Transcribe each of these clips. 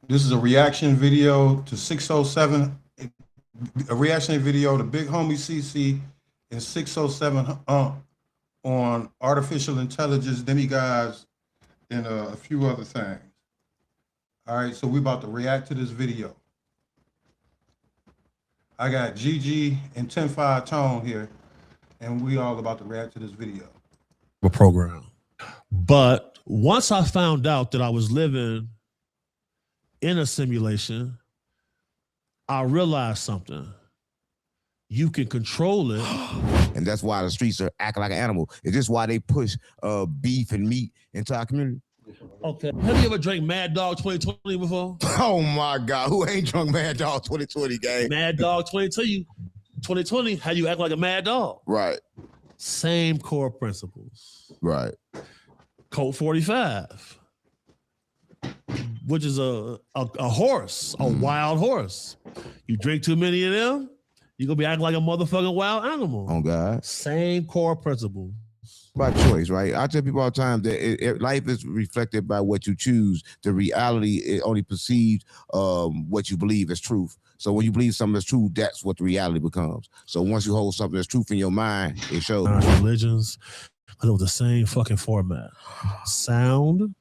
This is a reaction video to 607, a reaction video to Big Homie CC and 607 on artificial intelligence, demigods, and a few other things. All right, so we about to react to this video. I got Gigi and 10-5 Tone here, and we all about to react to this video. A program. But once I found out that I was living in a simulation, I realized something. You can control it. And that's why the streets are acting like an animal. Is this why they push beef and meat into our community? Okay. Have you ever drank Mad Dog 2020 before? Oh my God, who ain't drunk Mad Dog 2020, gang? Mad Dog 2020, how you act like a mad dog. Right. Same core principles. Right. Colt 45, which is a horse, a wild horse. You drink too many of them, you're gonna be acting like a motherfucking wild animal. Oh God. Same core principle. By choice, right? I tell people all the time that life is reflected by what you choose. The reality is only perceived what you believe is truth. So when you believe something is true, that's what the reality becomes. So once you hold something that's truth in your mind, it shows. Religions, it was the same fucking format. Sound,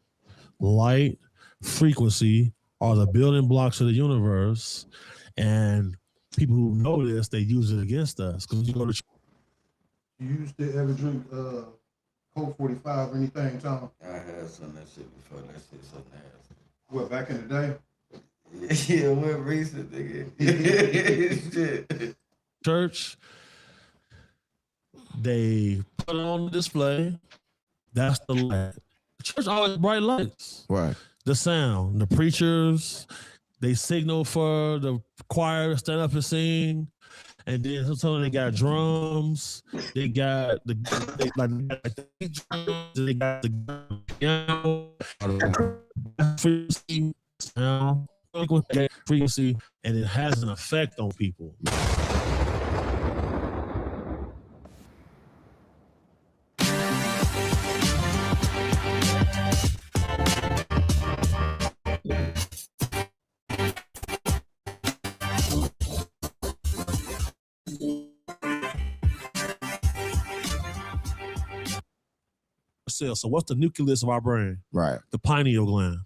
light, frequency are the building blocks of the universe, and people who know this, they use it against us. Because you go to. You used to ever drink Coke 45 or anything, Tom? I had some of that shit before. That shit so nasty. What, back in the day? Yeah, what recent, nigga? Shit. Church, they put it on display. That's the light. The church always bright lights. Right. The sound, the preachers, they signal for the choir to stand up and sing. And then sometimes they got drums, they got the piano, frequency, sound, frequency, and it has an effect on people. So what's the nucleus of our brain? Right. The pineal gland.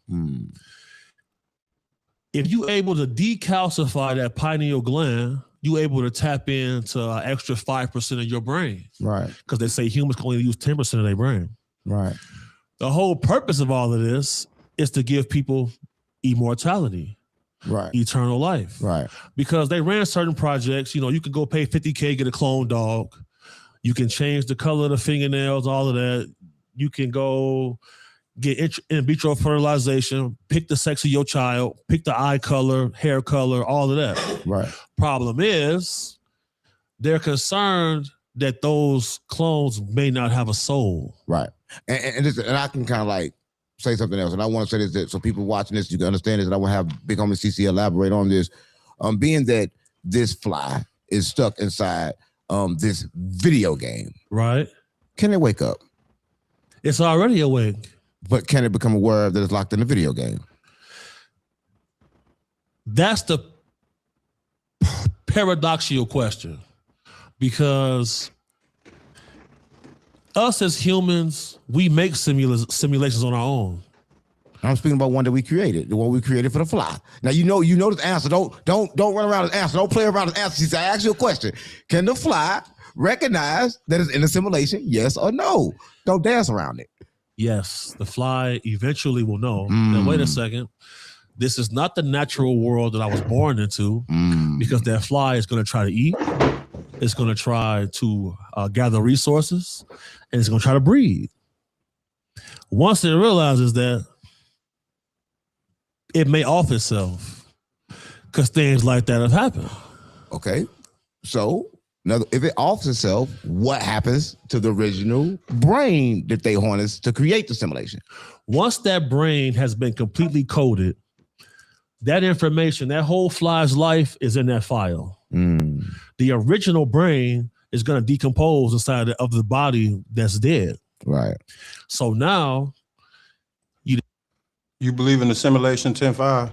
If you able to decalcify that pineal gland, you able to tap into an extra 5% of your brain. Right. Because they say humans can only use 10% of their brain. Right. The whole purpose of all of this is to give people immortality. Right. Eternal life. Right. Because they ran certain projects, you know, you could go pay $50K, get a clone dog. You can change the color of the fingernails, all of that. You can go get in vitro fertilization, pick the sex of your child, pick the eye color, hair color, all of that. Right. Problem is, they're concerned that those clones may not have a soul. Right. And I can kind of like say something else. And I want to say this, that so people watching this, you can understand this, and I want to have Big Homie CC elaborate on this. Being that this fly is stuck inside this video game. Right. Can it wake up? It's already awake. But can it become aware that it's locked in a video game? That's the paradoxical question. Because us as humans, we make simulations on our own. I'm speaking about one that we created, the one we created for the fly. Now you know this answer. Don't run around this answer. Don't play around this answer. She said, I asked you a question. Can the fly recognize that it's in a simulation? Yes or no? Don't dance around it. Yes, the fly eventually will know. Now, wait a second. This is not the natural world that I was born into, because that fly is going to try to eat. It's going to try to gather resources, and it's going to try to breed. Once it realizes that, it may off itself, because things like that have happened. Okay, so now if it offs itself, what happens to the original brain that they harnessed to create the simulation? Once that brain has been completely coded, that information, that whole fly's life is in that file. The original brain is going to decompose inside of the body that's dead. Right. So now, You believe in the simulation 10-5?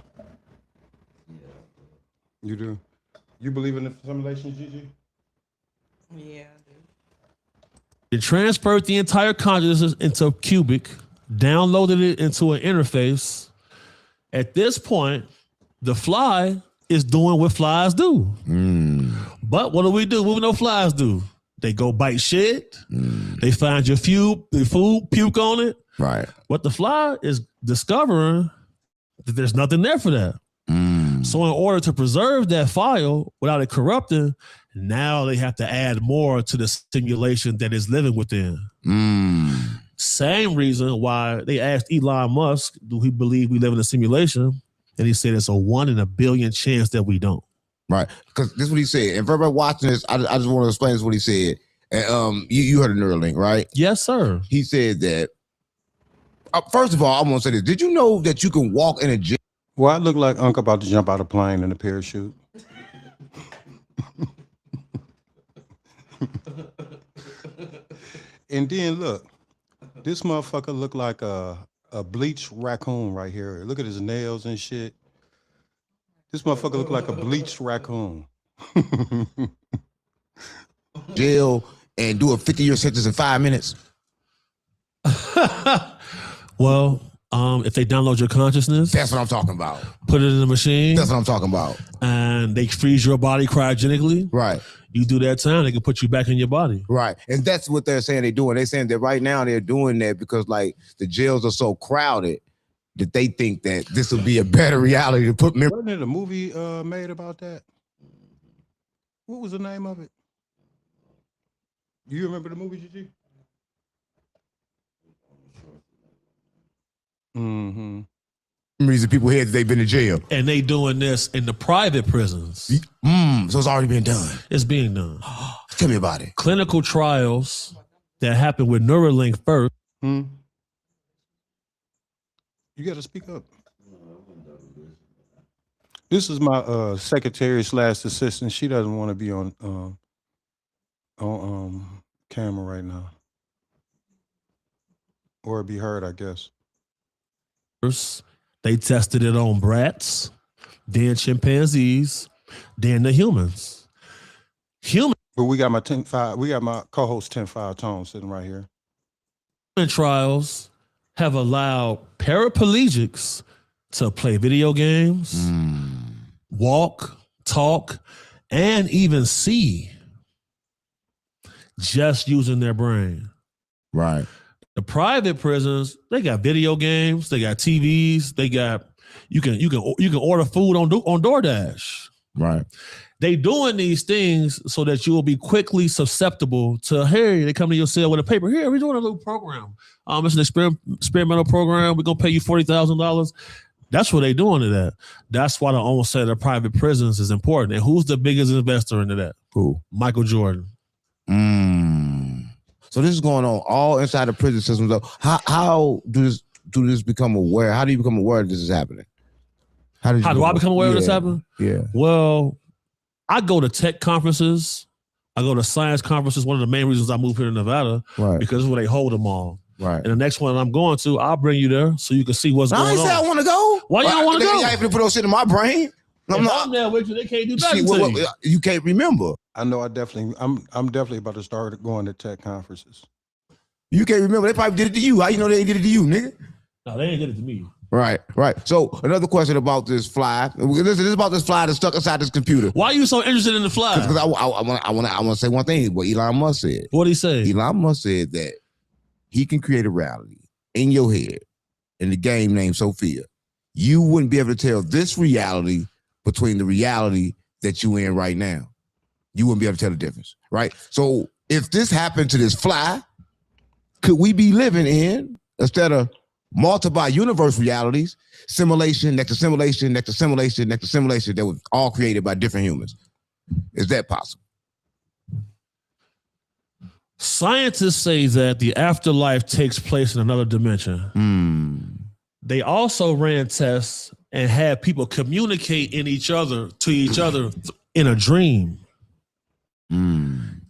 You do? You believe in the simulations, Gigi? Yeah, I do. It transferred the entire consciousness into Cubic, downloaded it into an interface. At this point, the fly is doing what flies do. But what do? What we know flies do? They go bite shit. They find your food, puke on it. Right. But the fly is discovering that there's nothing there for that. So in order to preserve that file without it corrupting, now they have to add more to the simulation that is living within. Same reason why they asked Elon Musk, do he believe we live in a simulation? And he said it's a 1 in a billion chance that we don't. Right. Because this is what he said. And for everybody watching this, I just want to explain this what he said. And you heard of Neuralink, right? Yes, sir. He said that, first of all, I want to say this. Did you know that you can walk in a gym? Well, I look like Unc about to jump out of a plane in a parachute. And then look, this motherfucker look like a bleached raccoon right here. Look at his nails and shit. This motherfucker look like a bleached raccoon. Jail and do a 50-year sentence in 5 minutes? Well, if they download your consciousness, That's what I'm talking about. put it in the machine, That's what I'm talking about. and they freeze your body cryogenically, Right. you do that time, they can put you back in your body. Right. And that's what they're saying they're doing. They're saying that right now they're doing that because like the jails are so crowded that they think that this will be a better reality to put Wasn't it a movie made about that? What was the name of it? You remember the movie, Gigi? Mm-hmm. memories of people here that they've been in jail. And they doing this in the private prisons. So it's already been done. It's being done. Tell me about it. Clinical trials that happened with Neuralink first. You got to speak up. This is my secretary / assistant. She doesn't want to be on camera right now, or be heard, I guess. They tested it on rats, then chimpanzees, then the humans. But we got my 10-5. We got my co-host 10-5 Tone sitting right here. Human trials have allowed paraplegics to play video games, walk, talk, and even see, just using their brain. Right. The private prisons, they got video games, they got TVs, they got you can order food on DoorDash. Right. They doing these things so that you will be quickly susceptible to, hey, they come to your cell with a paper. Here, we're doing a little program. It's an experimental program. We're gonna pay you $40,000. That's what they doing to that. That's why the onset of private prisons is important. And who's the biggest investor into that? Who? Michael Jordan. So this is going on all inside the prison system. So how do this become aware? How do you become aware that this is happening? How do I become aware of this happening? Yeah. Well, I go to tech conferences. I go to science conferences. One of the main reasons I moved here to Nevada, Right. because it's where they hold them all. Right. And the next one I'm going to, I'll bring you there so you can see what's I going ain't say I on. want to go. Why you don't want to go? I ain't put no shit in my brain. If I'm there with you, they can't do nothing to you. You can't remember. I know. I'm definitely about to start going to tech conferences. You can't remember. They probably did it to you. How you know they did it to you, nigga? No, they ain't did it to me. Right. So another question about this fly. This is about this fly that's stuck inside this computer. Why are you so interested in the fly? Because I want to say one thing. What Elon Musk said. What'd he say? Elon Musk said that he can create a reality in your head in the game named Sophia. You wouldn't be able to tell this reality between the reality that you in right now. You wouldn't be able to tell the difference, right? So if this happened to this fly, could we be living in, instead of multiple universe realities, simulation next to simulation next to simulation next to simulation that was all created by different humans? Is that possible? Scientists say that the afterlife takes place in another dimension. They also ran tests and had people communicate to each other in a dream.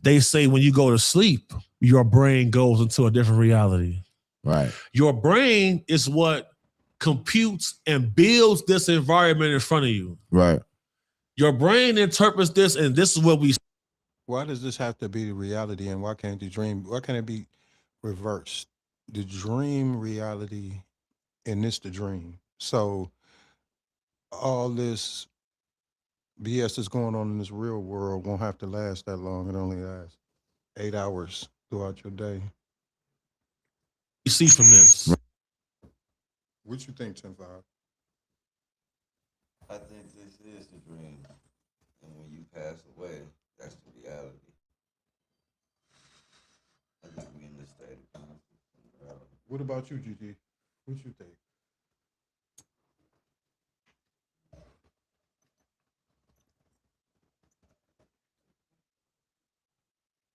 They say when you go to sleep, your brain goes into a different reality. Right. Your brain is what computes and builds this environment in front of you. Right. Your brain interprets this, and this is what we. Why does this have to be the reality, and why can't the dream? Why can't it be reversed? The dream reality, and this the dream. So all this BS that's going on in this real world won't have to last that long. It only lasts 8 hours throughout your day. see from this. What you think, 10-5? I think this is the dream. And when you pass away, that's the reality. I think we in this state of consciousness. What about you, GG? What you think?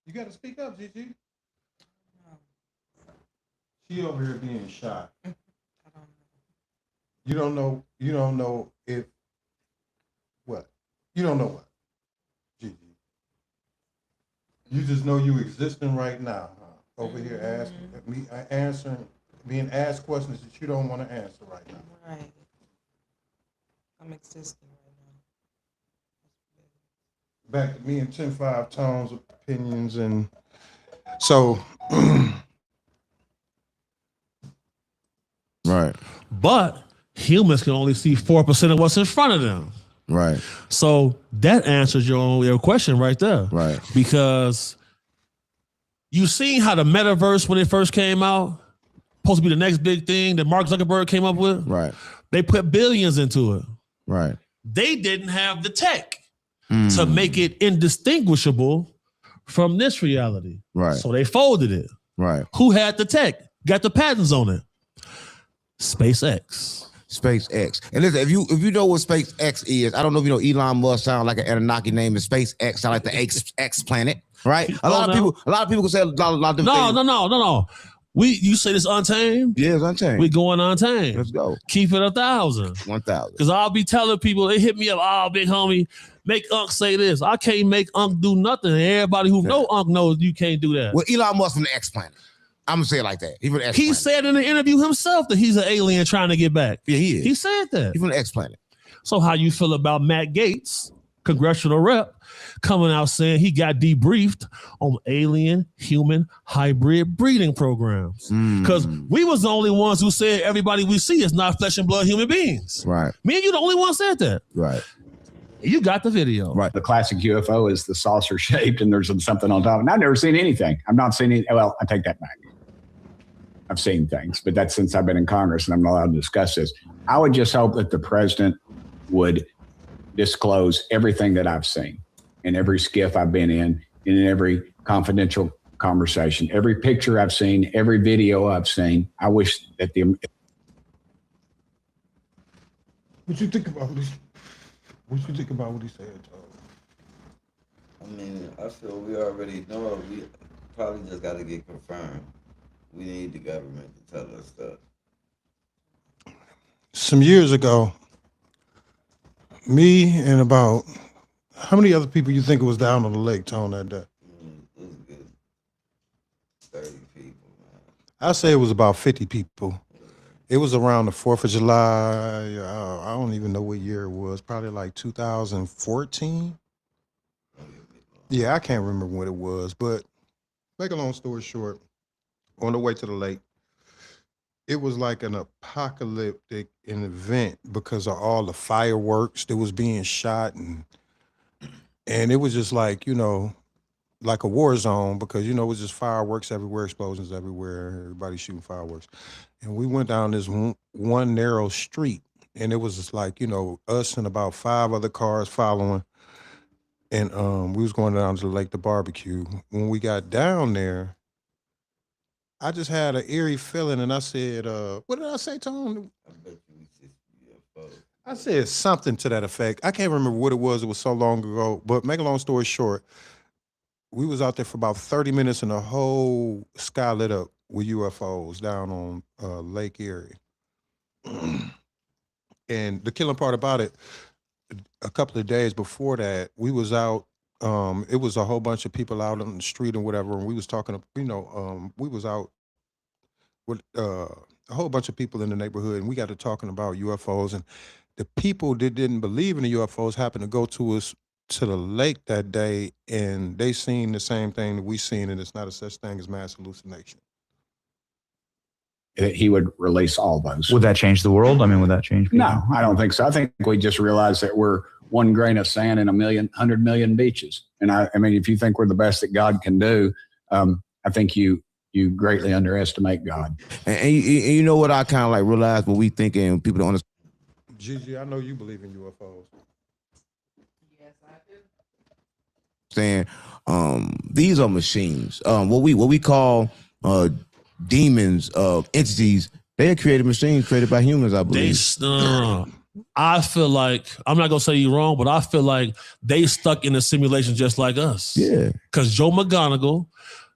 You got to speak up, GG. She over here being shot. I don't know. You don't know. You don't know if what? You don't know what, GG. You just know you existing right now, huh? Over here asking me, answering, being asked questions that you don't want to answer right now. Right. I'm existing right now. Back to me and 10-5 Tones opinions, and so Right. But humans can only see 4% of what's in front of them. Right. So that answers your question right there. Right. Because you seen how the metaverse, when it first came out, supposed to be the next big thing that Mark Zuckerberg came up with. Right. They put billions into it. Right. They didn't have the tech to make it indistinguishable from this reality. Right. So they folded it. Right. Who had the tech? Got the patents on it? SpaceX. SpaceX. And listen, if you know what SpaceX is, I don't know if you know Elon Musk sound like an Anunnaki name, and SpaceX sound like the X planet, right? A lot of people can say a lot of different things. No. You say this untamed? Yeah, it's untamed. We going untamed. Let's go. Keep it 1,000. 1,000. Because I'll be telling people, they hit me up, oh, big homie, make Unc say this. I can't make Unc do nothing. And everybody who know Unc knows you can't do that. Well, Elon Musk from the X planet. I'm gonna say it like that. He from the X He planet. said in the interview himself that he's an alien trying to get back. Yeah, he is. He said that. He's from the X planet. So how you feel about Matt Gaetz, congressional rep, coming out saying he got debriefed on alien human hybrid breeding programs? Because we was the only ones who said everybody we see is not flesh and blood human beings. Right. Me and you the only one said that. Right. You got the video. Right. The classic UFO is the saucer shaped and there's something on top. And I've never seen anything. I've not seen any. Well, I take that back. I've seen things, but that's since I've been in Congress and I'm not allowed to discuss this. I would just hope that the president would disclose everything that I've seen in every skiff I've been in every confidential conversation, every picture I've seen, every video I've seen. I wish that What you think about this? What you think about what he said, Charles? I mean, I feel we already know. We probably just got to get confirmed. We need the government to tell us stuff. Some years ago, me and about how many other people you think it was down on the lake, Tone, that day? It was good. 30 people, man. I say it was about 50 people. It was around the 4th of July. I don't even know what year it was. Probably like 2014. Yeah, I can't remember what it was. But make a long story short, on the way to the lake, it was like an apocalyptic event because of all the fireworks that was being shot, and it was just like, like a war zone, because it was just fireworks everywhere, explosions everywhere, everybody shooting fireworks. And we went down this one narrow street, and it was just like, us and about 5 other cars following, and we was going down to the lake to barbecue. When we got down there, I just had an eerie feeling, and I said, what did I say, Tone? I bet you it's just UFO. I said something to that effect. I can't remember what it was. It was so long ago. But make a long story short, we was out there for about 30 minutes, and the whole sky lit up with UFOs down on Lake Erie. And the killing part about it, a couple of days before that, we was out. It was a whole bunch of people out on the street and whatever, and we was talking, we was out with a whole bunch of people in the neighborhood, and we got to talking about UFOs, and the people that didn't believe in the UFOs happened to go to the lake that day, and they seen the same thing that we seen, and it's not a such thing as mass hallucination. He would release all those. Would that change the world? I mean, would that change people? No, I don't think so. I think we just realize that we're one grain of sand in 100 million beaches. And I mean, if you think we're the best that God can do, I think you greatly underestimate God. And you know what I kind of like realize when we thinking people don't understand. Gigi, I know you believe in UFOs. These are machines. What we call demons, entities. They are created machines created by humans, I believe. I feel like, I'm not gonna say you're wrong, but I feel like they stuck in a simulation just like us. Yeah. Because Joe McGonigal,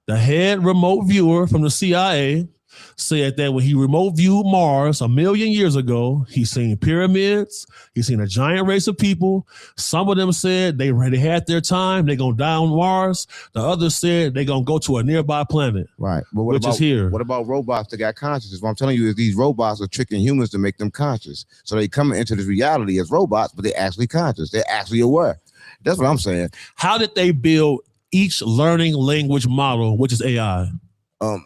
the head remote viewer from the CIA, said that when he remote viewed Mars 1 million years ago, he seen pyramids, he seen a giant race of people. Some of them said they already had their time, they gonna die on Mars. The others said they gonna go to a nearby planet. Right. But which is here. What about robots that got consciousness? What I'm telling you is these robots are tricking humans to make them conscious. So they come into this reality as robots, but they're actually conscious. They're actually aware. That's what I'm saying. How did they build each learning language model, which is AI?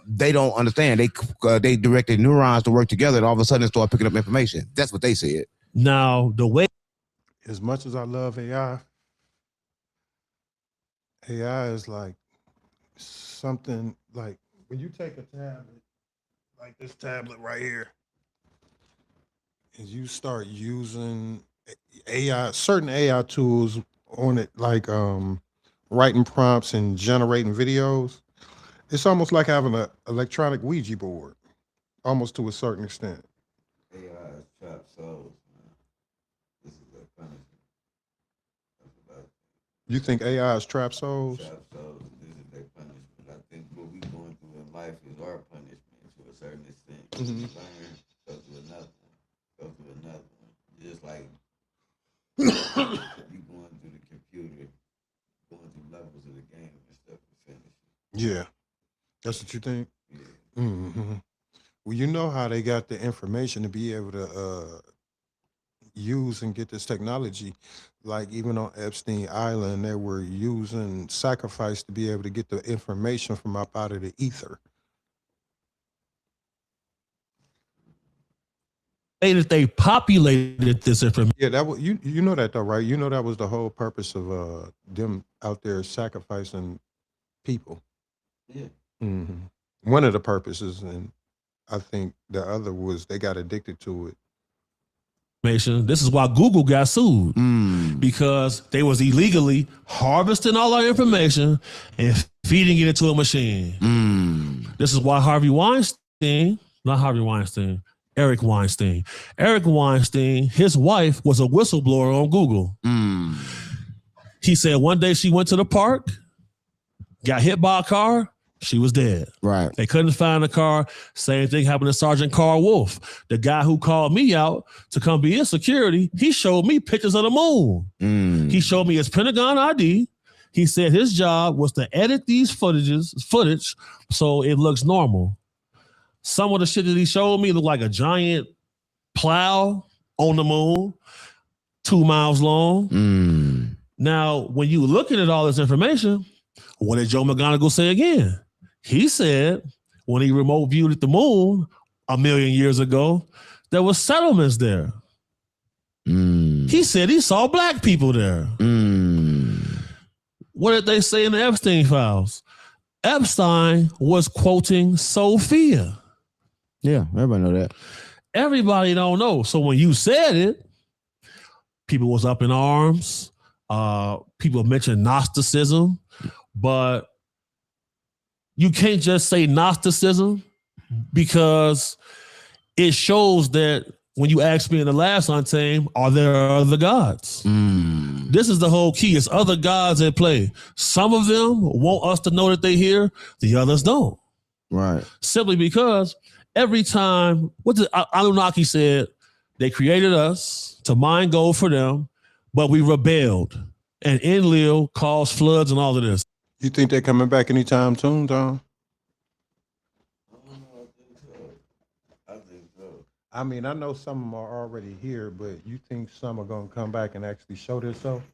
They don't understand. They directed neurons to work together, and all of a sudden they start picking up information. That's what they said. Now, the way, As much as I love AI is like something like when you take a tablet, like this tablet right here, and you start using AI, certain AI tools on it, like writing prompts and generating videos, it's almost like having an electronic Ouija board, almost to a certain extent. AI is trapped souls, man. This is their punishment. That's what I think. You think AI is trap souls? Trapped souls, this is their punishment. I think what we going through in life is our punishment to a certain extent. Mhm. You learn, go through another one, go through another one. Just like you going through the computer, going through levels of the game and stuff to finish it. Yeah. That's what you think? Yeah. Mm-hmm. Well, you know how they got the information to be able to use and get this technology. Like even on Epstein Island, they were using sacrifice to be able to get the information from up out of the ether. that they populated this information. Yeah, that was you know that though, right? You know that was the whole purpose of them out there sacrificing people. Yeah. Mm-hmm. One of the purposes, and I think the other was they got addicted to it. This is why Google got sued, because they was illegally harvesting all our information and feeding it into a machine. This is why Eric Weinstein, his wife was a whistleblower on Google. He said one day she went to the park, got hit by a car, she was dead. Right. They couldn't find the car. Same thing happened to Sergeant Carl Wolf. The guy who called me out to come be in security, he showed me pictures of the moon. He showed me his Pentagon ID. He said his job was to edit these footage so it looks normal. Some of the shit that he showed me looked like a giant plow on the moon, 2 miles long. Now, when you looking at all this information, what did Joe McGonigal say again? He said when he remote viewed at the moon 1 million years ago, there were settlements there. He said he saw black people there. What did they say in the Epstein files? Epstein was quoting Sophia. Yeah, everybody know that. Everybody don't know. So when you said it, people was up in arms. People mentioned Gnosticism, but you can't just say Gnosticism because it shows that when you asked me in the last Untamed, are there other gods? This is the whole key. It's other gods at play. Some of them want us to know that they're here. The others don't. Right. Simply because every time, what did Anunnaki said, they created us to mine gold for them, but we rebelled. And Enlil caused floods and all of this. You think they're coming back anytime soon, Tom? I don't know. I think so. I mean, I know some of them are already here, but you think some are gonna come back and actually show themselves?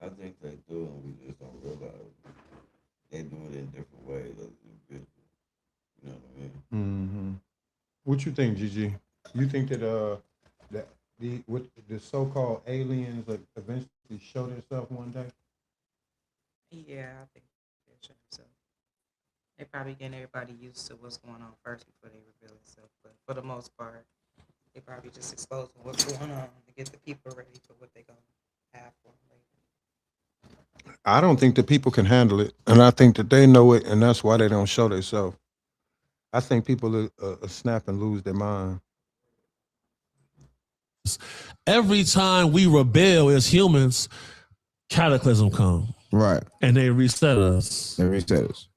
I think they do, and we just don't realize it. They do it in different ways as individuals. You know what I mean? Mm-hmm. What you think, Gigi? You think that the so-called aliens will eventually show themselves one day? Yeah, I think they should. So they probably getting everybody used to what's going on first before they reveal itself. But for the most part, they probably just exposing what's going on to get the people ready for what they're gonna have for them later. I don't think the people can handle it, and I think that they know it, and that's why they don't show themselves. I think people will snap and lose their mind. Every time we rebel as humans, cataclysm come Right. and they reset us. They reset us.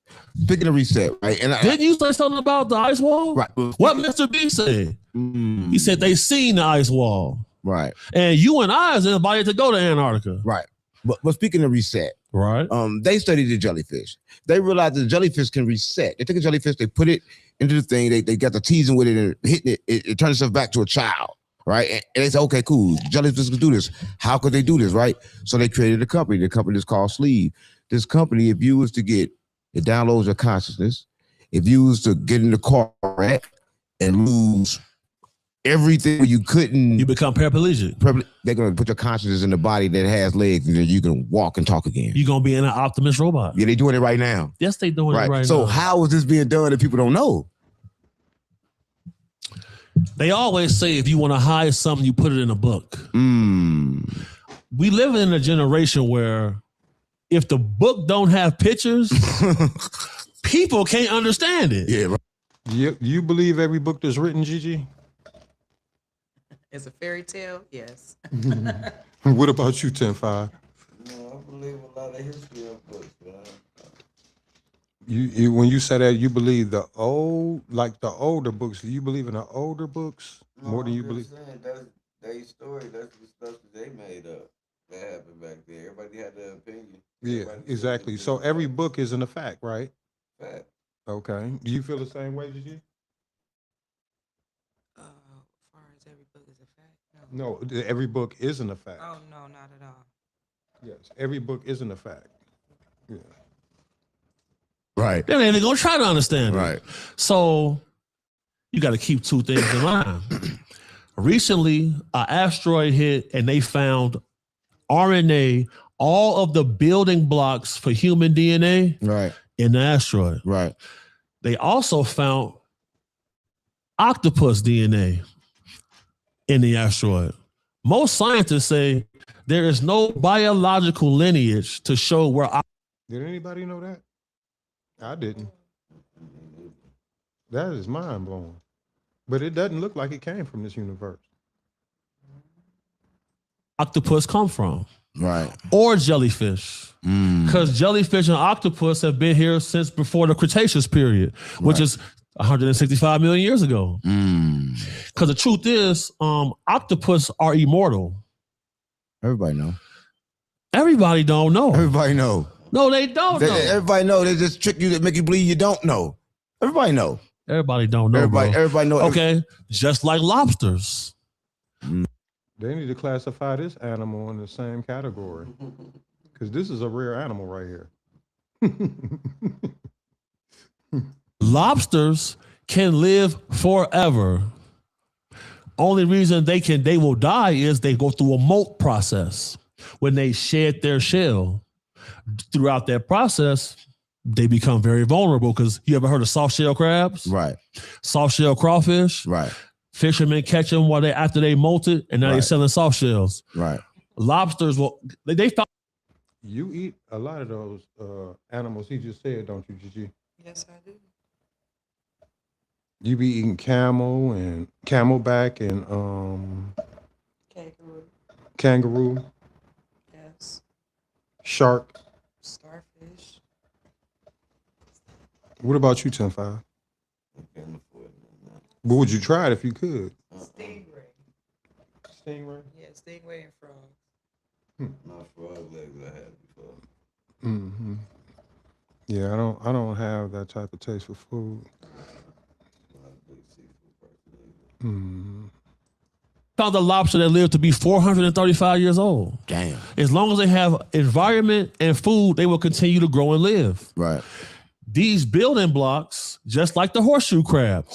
Speaking of reset, right? And Didn't you say something about the ice wall? right. What Mr. B said? He said they seen the ice wall. Right. And you and I is invited to go to Antarctica. Right. But speaking of reset, Right. they studied the jellyfish. They realized the jellyfish can reset. They took a jellyfish, they put it into the thing, they got the teasing with it and hitting it, it turns itself back to a child, right? And they said, okay, cool, jellyfish can do this. How could they do this, right? So they created a company. The company is called Sleeve. This company, if you was to get, it downloads your consciousness. If you was to get in the car wreck and lose everything you couldn't, You become paraplegic. they're going to put your consciousness in the body that has legs and then you can walk and talk again. You're going to be in an Optimus robot. Yeah, they're doing it right now. Yes, they doing Right. it right So now. how is this being done if people don't know? They always say if you want to hide something, you put it in a book. We live in a generation where if the book don't have pictures, people can't understand it. Yeah, right. You believe every book that's written, Gigi? It's a fairy tale, yes. What about you, 10-5? No, I believe a lot of history of books, man. You when you say that, you believe the older books. Do you believe in the older books more than you believe? Saying, that's their story. That's the stuff that they made up. That happened back there. Everybody had their opinion. Yeah, Everybody said exactly. they So did every that. book isn't a fact, right? Fact. Okay. Do you feel the same way, Gigi? As far as every book is a fact? No. No, every book isn't a fact. Oh, no, not at all. Yes, every book isn't a fact. Yeah. Right. They're not even going to try to understand Right. it. So you got to keep two things in mind. Recently, an asteroid hit and they found RNA, all of the building blocks for human DNA Right. in the asteroid. Right. They also found octopus DNA in the asteroid. Most scientists say there is no biological lineage to show where Did anybody know that? I didn't. That is mind blowing. But it doesn't look like it came from this universe. octopus come from, Right. or jellyfish. Because jellyfish and octopus have been here since before the Cretaceous period, which is 165 million years ago. Because the truth is, octopus are immortal. Everybody know. Everybody don't know. Everybody know. No, they don't know. Everybody know. They just trick you to make you believe you don't know. Everybody know. Everybody don't know, bro. Everybody know. Okay, just like lobsters. They need to classify this animal in the same category. Because this is a rare animal right here. Lobsters can live forever. Only reason they will die is they go through a molt process. When they shed their shell, throughout that process, they become very vulnerable. Because you ever heard of soft shell crabs? Right. Soft shell crawfish? Right. Fishermen catch them after they molted, and now they're Right. selling soft shells. Right. Lobsters they found. You eat a lot of those animals he just said, don't you, Gigi? Yes, I do. You be eating camel and camelback and Kangaroo. kangaroo, Yes. shark. Starfish. What about you, 10-5? I can't afford it. No. But would you try it if you could? Stingray. Stingray? Yeah, stingray and frog. Not frog legs I had before. Mm-hmm. Yeah, I don't have that type of taste for food. Not a big seafood person either. Mm-hmm. Found a lobster that lived to be 435 years old. Damn. As long as they have environment and food, they will continue to grow and live. Right. These building blocks, just like the horseshoe crab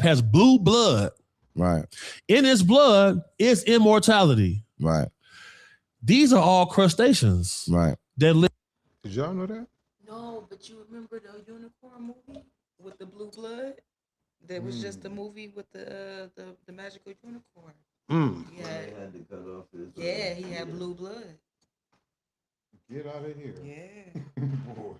has blue blood. Right. In its blood is immortality. Right. These are all crustaceans Right. that live. Did y'all know that? No, but you remember the unicorn movie with the blue blood? There was just a movie with the magical unicorn. Mm. Yeah, They had to cut off his. yeah, he had blue blood. Get out of here. Yeah. boy.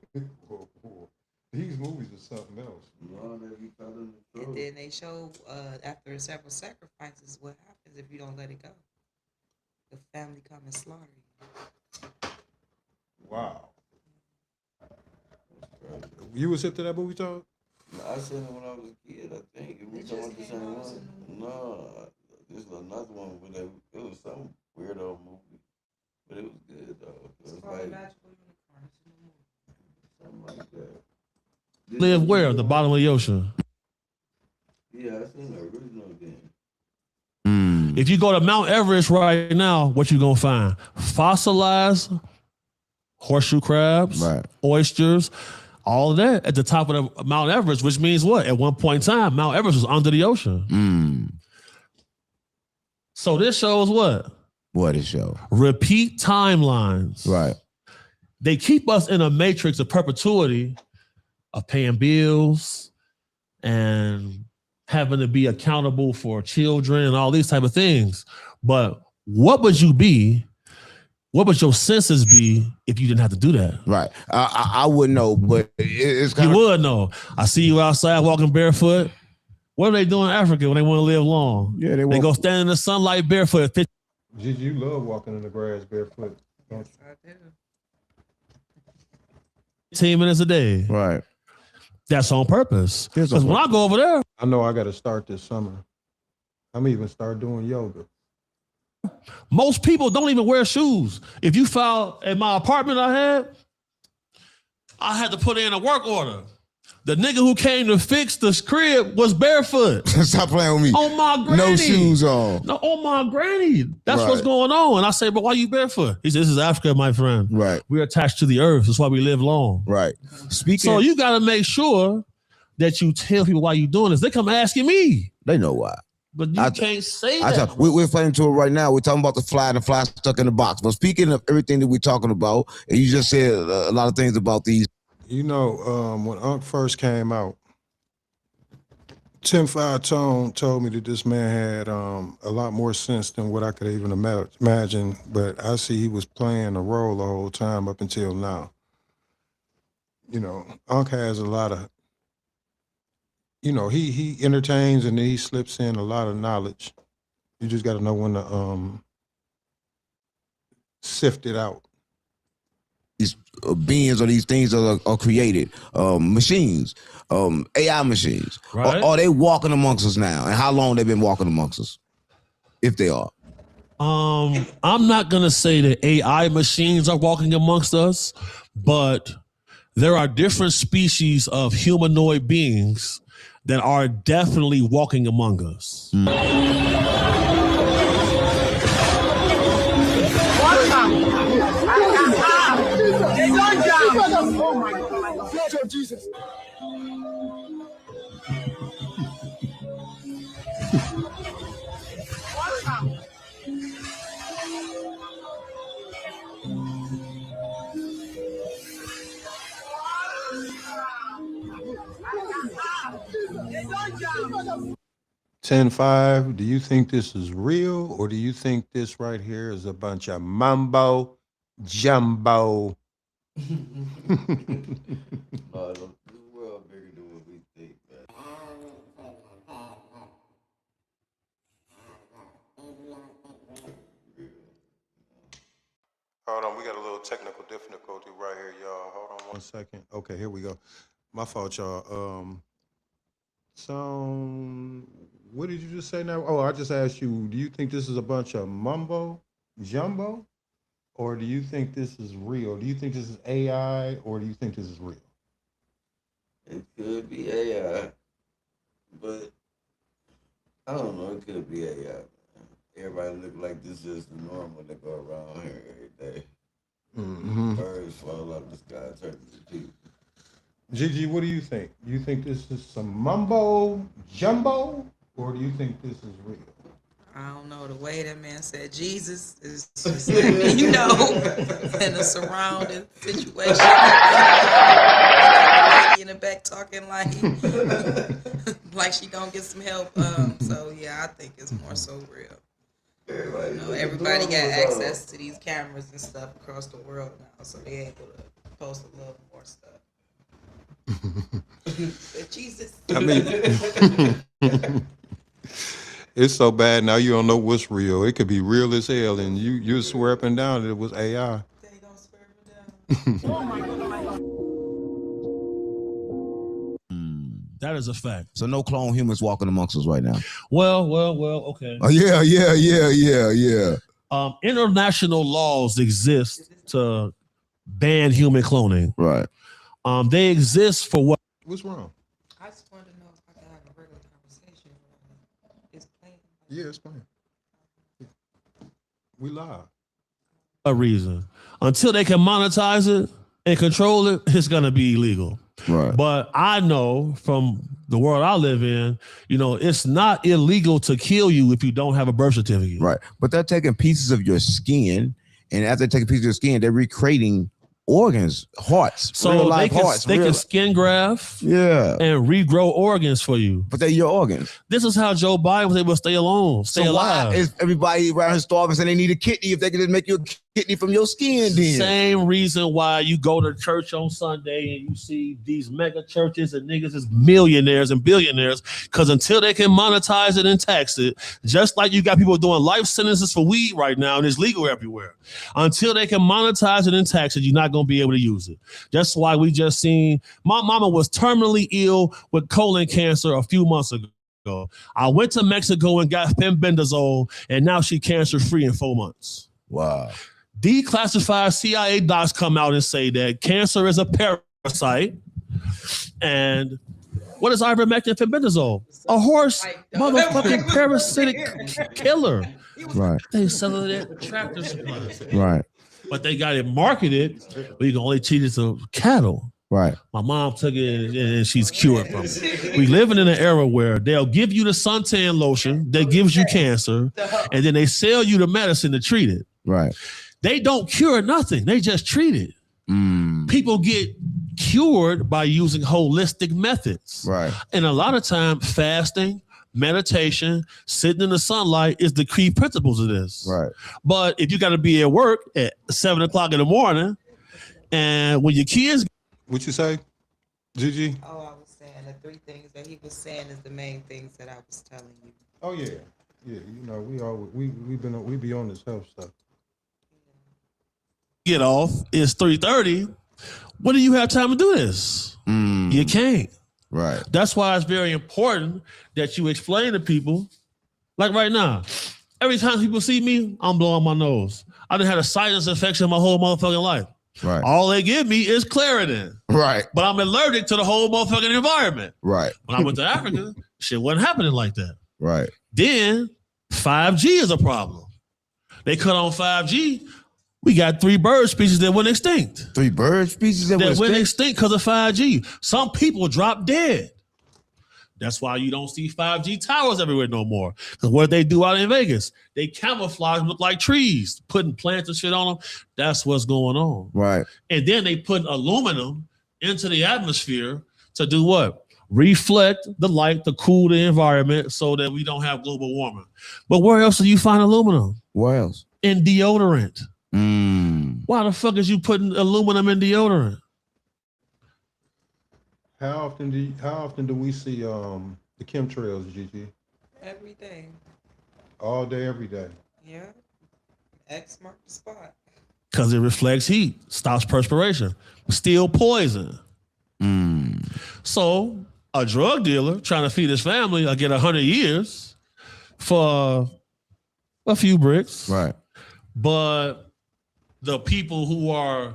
These movies are something else. No, they be cutting the And throat. then they show after several sacrifices what happens if you don't let it go. The family come and slaughter you. Wow. You was hip to that movie, Todd? I seen it when I was a kid, I think. If we It talking just about the came same out one. in the movie. No, this is another one where it was some weirdo movie. But it was good though. It It's was called like Magical Unicorn. It's in the movie. something like that. Live where? The bottom of the ocean. Yeah, I seen the original then. If you go to Mount Everest right now, what you gonna find? Fossilized horseshoe crabs, Right. oysters, all of that at the top of the Mount Everest, which means what? At one point in time, Mount Everest was under the ocean. So this shows what? What is show? Repeat timelines. Right. They keep us in a matrix of perpetuity of paying bills and having to be accountable for children and all these type of things. But what would you be? What would your senses be if you didn't have to do that? Right. I wouldn't know, but it's kind You of would know. I see you outside walking barefoot. What are they doing in Africa when they want to live long? yeah. They go stand in the sunlight barefoot. Gigi, you love walking in the grass barefoot. Don't Yes, I do. 15 minutes a day. Right. That's on purpose. Here's a Because when I go over there, I know I got to start this summer. I'm even start doing yoga. most people don't even wear shoes. If you file at my apartment I had to put in a work order. The nigga who came to fix the crib was barefoot. Stop playing with me. On my granny. No shoes on. No, on my granny. That's Right. what's going on. And I say, but why you barefoot? He said, this is Africa, my friend. Right. We're attached to the earth. That's why we live long. Right. Speaking. So you got to make sure that you tell people why you doing this. They come asking me, they know why. but you can't say that. We're playing to it right now. We're talking about the fly and the fly stuck in the box. But speaking of everything that we're talking about, and you just said a lot of things about these. You know, when Unc first came out, Tim Tone told me that this man had a lot more sense than what I could even imagine. But I see he was playing a role the whole time up until now. You know, Unc has a lot of, you know, he entertains and then he slips in a lot of knowledge. You just got to know when to sift it out. These beings or these things are created, machines, AI machines. Right. Are they walking amongst us now? And how long they been walking amongst us, if they are? I'm not going to say that AI machines are walking amongst us, but there are different species of humanoid beings that are definitely walking among us. Jesus. $10-5, do you think this is real or do you think this right here is a bunch of mumbo jumbo? No, the world bigger than what we think, man. Hold on, we got a little technical difficulty right here, y'all. Hold on one second. Okay, here we go. My fault, y'all. So, what did you just say now? Oh, I just asked you, do you think this is a bunch of mumbo jumbo? Or do you think this is real? Do you think this is AI or do you think this is real? It could be AI, but I don't know. It could be AI. Man. everybody look like this is the normal that go around here every day. Mm-hmm. Birds fall out of the sky, turn to people. Gigi, what do you think? Do you think this is some mumbo jumbo, or do you think this is real? I don't know. The way that man said Jesus is just letting me know in a surrounding situation. The lady in the back talking like she gonna get some help. So yeah, I think it's more so real. Everybody got access to these cameras and stuff across the world now, so they able to post a little more stuff. Jesus. I mean, it's so bad now you don't know what's real. It could be real as hell, and you swear up and down that it was AI. They gonna swear me down. That is a fact. So no clone humans walking amongst us right now. Well, okay. Oh yeah. International laws exist to ban human cloning. Right. They exist for what? What's wrong? I just wanted to know if I could have a regular conversation. It's plain. Yeah, it's fine. We live. A reason. Until they can monetize it and control it, it's gonna be illegal. Right. But I know from the world I live in, it's not illegal to kill you if you don't have a birth certificate. Right. But they're taking pieces of your skin, and after they take a piece of your skin, they're recreating organs, hearts, So real they life can, hearts. they can skin graft Yeah. and regrow organs for you. But they're your organs. This is how Joe Biden was able to stay alive. Why is everybody around here starving saying they need a kidney if they can just make you a kidney from your skin then? Same reason why you go to church on Sunday and you see these mega churches and niggas is millionaires and billionaires, because until they can monetize it and tax it, just like you got people doing life sentences for weed right now and it's legal everywhere, until they can monetize it and tax it, you're not going to be able to use it. That's why we just seen my mama was terminally ill with colon cancer a few months ago. I went to Mexico and got fenbendazole, and now she cancer free in 4 months. Wow. Declassified CIA docs come out and say that cancer is a parasite. And what is ivermectin, fenbendazole? A horse motherfucking parasitic killer. Right. They sell it at Tractor Supply. Right. But they got it marketed, but you can only treat it to cattle. Right. My mom took it and she's cured from it. We living in an era where they'll give you the suntan lotion that gives you cancer, and then they sell you the medicine to treat it. Right. They don't cure nothing. They just treat it. People get cured by using holistic methods. Right. And a lot of time, fasting, meditation, sitting in the sunlight is the key principles of this. Right. But if you got to be at work at 7 o'clock in the morning, and when your kids... What you say, Gigi? Oh, I was saying the three things that he was saying is the main things that I was telling you. Oh yeah. We be on this health stuff. get off, it's 3:30. When do you have time to do this? You can't. Right. That's why it's very important that you explain to people. Like right now, every time people see me, I'm blowing my nose. I done had a sinus infection my whole motherfucking life. Right. All they give me is Claritin. Right. But I'm allergic to the whole motherfucking environment. Right. When I went to Africa, shit wasn't happening like that. Right. Then 5G is a problem. They cut on 5G. We got 3 bird species that went extinct. 3 bird species that Went extinct because of 5G. Some people dropped dead. That's why you don't see 5G towers everywhere no more. Because what they do out in Vegas, they camouflage, look like trees, putting plants and shit on them. That's what's going on. Right. And then they put aluminum into the atmosphere to do what? Reflect the light to cool the environment so that we don't have global warming. But where else do you find aluminum? Where else? In deodorant. Why the fuck is you putting aluminum in deodorant? How often do we see the chemtrails, Gigi? Every day. All day, every day. Yeah. X marked the spot. Because it reflects heat, stops perspiration, still poison. So a drug dealer trying to feed his family, I get 100 years for a few bricks. Right. But the people who are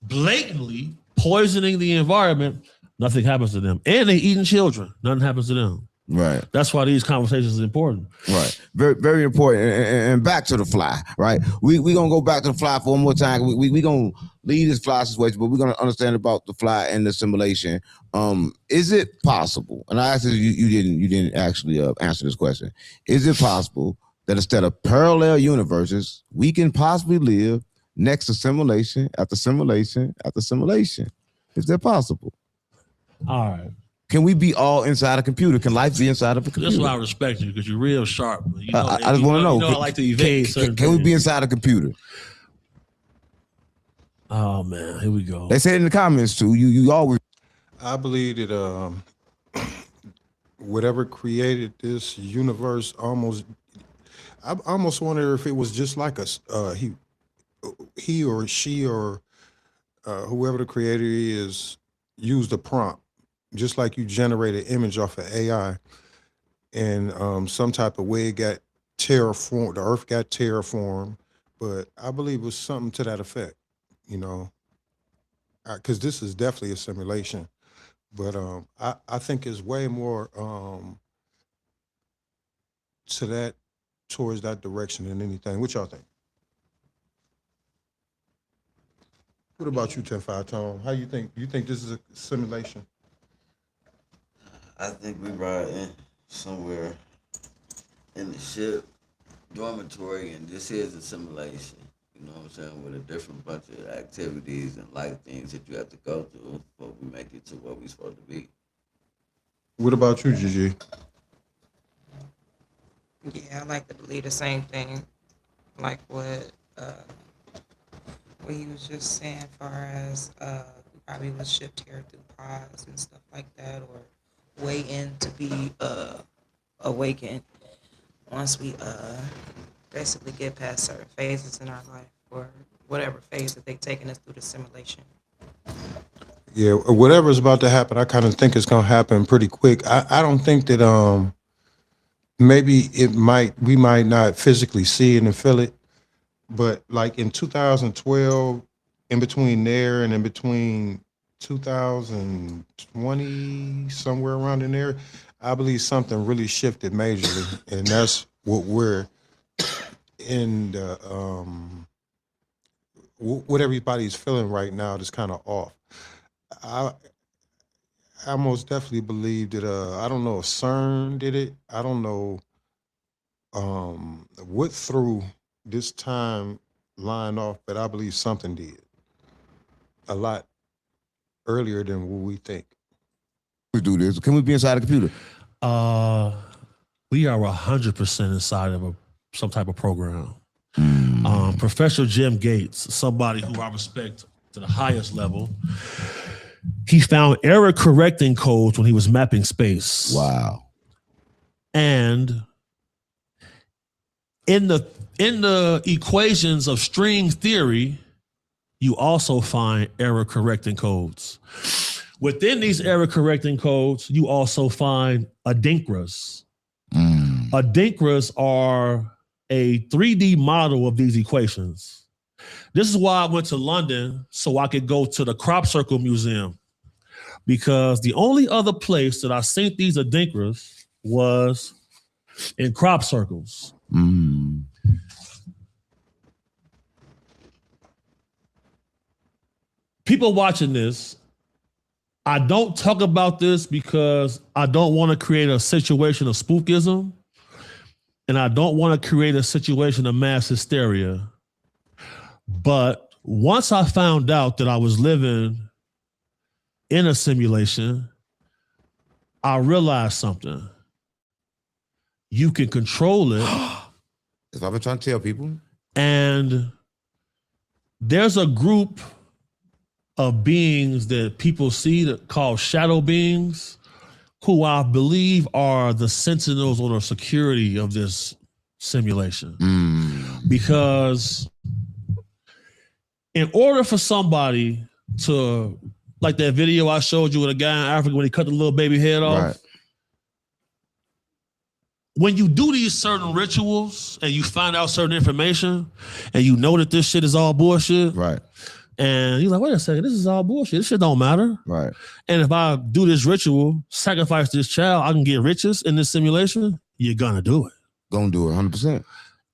blatantly poisoning the environment, nothing happens to them. And they eating children. Nothing happens to them. Right. That's why these conversations are important. Right. Very, very important. And back to the fly, right? We gonna go back to the fly for one more time. We gonna leave this fly situation, but we're gonna understand about the fly and the simulation. Is it possible? And I asked you didn't actually answer this question. Is it possible that instead of parallel universes, we can possibly live next to simulation after simulation after simulation? Is that possible? All right. Can we be all inside a computer? Can life be inside of a computer? That's why I respect you, because you're real sharp. You know, I just want to know. You know I like to evade certain can we be things. inside a computer? Oh man, here we go. They said in the comments too. You always. I believe that whatever created this universe I almost wonder if it was just like he or she or whoever the creator is used a prompt, just like you generate an image off of AI, and some type of way it got terraformed, the earth got terraformed, but I believe it was something to that effect, you know, because this is definitely a simulation, but I think it's way more towards that direction than anything. What y'all think? What about you, 10-5 Tone? How you think? You think this is a simulation? I think we riding somewhere in the ship dormitory, and this is a simulation. You know what I'm saying? With a different bunch of activities and life things that you have to go through before we make it to where we're supposed to be. What about you, Gigi? Yeah, I like to believe the same thing, like what he was just saying, as far as we probably was shipped here through pods and stuff like that, or way in to be awakened once we basically get past certain phases in our life, or whatever phase that they've taken us through the simulation. Yeah, whatever is about to happen, I kind of think it's gonna happen pretty quick. I don't think that maybe we might not physically see it and feel it, but like in 2012, in between there and in between 2020, somewhere around in there, I believe something really shifted majorly, and that's what we're in the what everybody's feeling right now is kind of off. I most definitely believe that I don't know if CERN did it. I don't know what threw this time line off, but I believe something did a lot earlier than what we think. We do this. Can we be inside a computer? We are 100% inside of some type of program. Professor Jim Gates, somebody who I respect to the highest level, he found error correcting codes when he was mapping space. Wow. And in the equations of string theory, you also find error correcting codes. Within these error correcting codes, you also find adinkras. Adinkras are a 3D model of these equations. This is why I went to London, so I could go to the Crop Circle Museum, because the only other place that I seen these adinkras was in crop circles. People watching this, I don't talk about this because I don't want to create a situation of spookism, and I don't want to create a situation of mass hysteria. But once I found out that I was living in a simulation, I realized something. You can control it. That's what I've been trying to tell people. And there's a group of beings that people see that called shadow beings, who I believe are the sentinels or the security of this simulation. Because in order for somebody to, like that video I showed you with a guy in Africa when he cut the little baby head off. Right. When you do these certain rituals and you find out certain information and you know that this shit is all bullshit, Right. And he's like, wait a second, this is all bullshit. This shit don't matter. Right. And if I do this ritual, sacrifice this child, I can get riches in this simulation, you're gonna do it. Gonna do it 100%.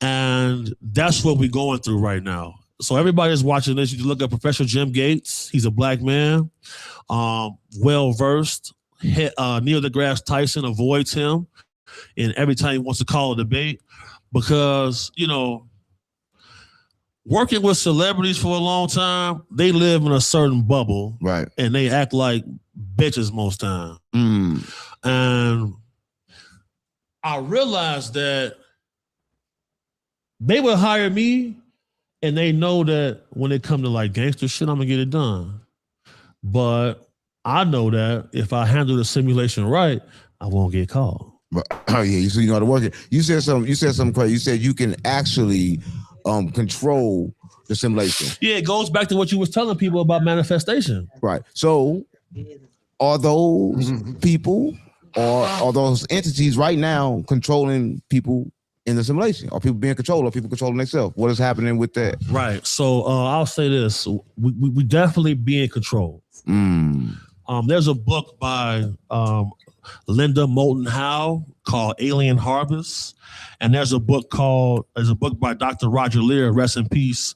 And that's what we're going through right now. So everybody that's watching this, you can look at Professor Jim Gates. He's a black man, well-versed. Neil deGrasse Tyson avoids him. And every time he wants to call a debate, because, you know, working with celebrities for a long time, they live in a certain bubble. Right. And they act like bitches most time. And I realized that they would hire me and they know that when it come to like gangster shit, I'm gonna get it done. But I know that if I handle the simulation right, I won't get caught. But oh yeah, so you know how to work it. You said something crazy. You said you can actually control the simulation. Yeah, it goes back to what you was telling people about manifestation. Right. So are those people or are those entities right now controlling people in the simulation? Are people being controlled? Are people controlling themselves? What is happening with that? Right. So I'll say this: we definitely be in control. There's a book by Linda Moulton Howe called Alien Harvest, and there's a book by Dr. Roger Lear, rest in peace,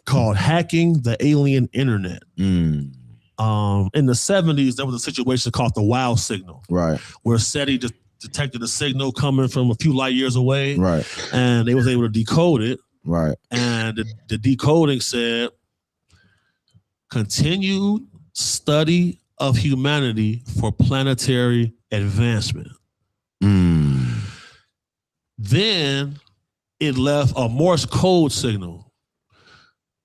called Hacking the Alien Internet. In the 70s, there was a situation called the Wow Signal, right, where SETI detected a signal coming from a few light years away, right, and they was able to decode it, right, and the decoding said, continued study of humanity for planetary advancement. Then it left a Morse code signal.